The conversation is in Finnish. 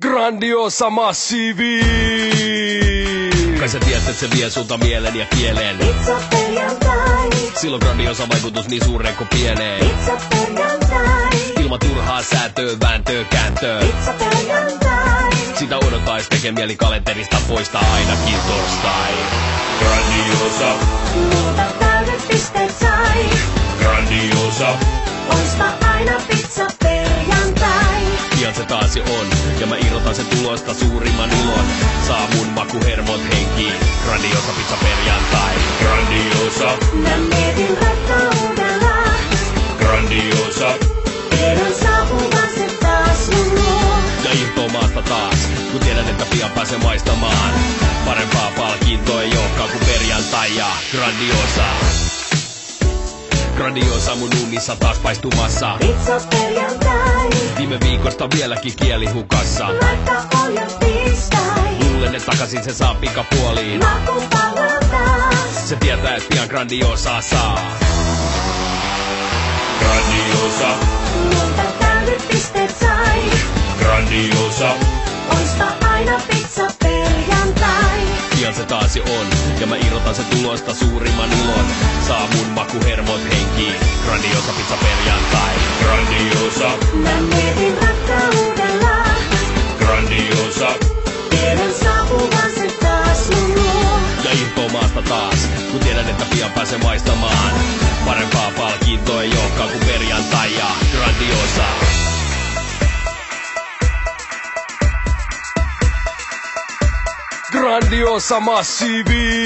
Grandiosa massiivi. Kai sä tiedät, et se vie sulta mielen ja kielen. Pizza perjantai. Silloin grandiosa vaikutus niin suureen kuin pieneen. Pizza perjantai. Ilman turhaa säätöä, vääntöä, kääntöä. Pizza perjantai. Sitä odottais tekee mieli kalenterista poistaa ainakin torstai. Grandiosa, Multa täydet pisteet sai. grandiosa, Oispa aina pizza perjantai. Pian se taas jo on, ja mä irrotan sen tulosta suurimman ilon. Saa mun makuhermot henkiin, grandiosa pizza perjantai. grandiosa, Mä mietin rakkaudella. grandiosa, Tiedän saapuvan se taas mun luo. Ja irtoo maasta taas, kun tiedän, että pian pääsen maistamaan. Parempaa palkintoa ei olekaan kuin perjantai ja grandiosa. Grandiosa mun unissa taas paistumassa. Pizza perjantai. Viime viikosta vieläkin kieli hukassa. Vaikka on jo tiistai. Luulen, että takaisin se saa pikapuoliin. Maku palaa taas. Se tietää, et pian grandiosaa saa. grandiosa, Multa täydet pisteet sai. grandiosa, Oispa aina pizza perjantai. Pian se taas jo on, ja mä irrotan sen tulosta suurimman ilon. Saa mun makuhermot henkiin, grandiosa pizza perjantai. grandiosa, Mä mietin rakkaudella. grandiosa, Tiedän saapuvan se taas mun luo. Ja irtoo maasta taas, kun tiedän, että pian pääsen maistamaan. Parempaa palkintoa ei olekaan kuin perjantai ja grandiosa. Grandiosa massiivi.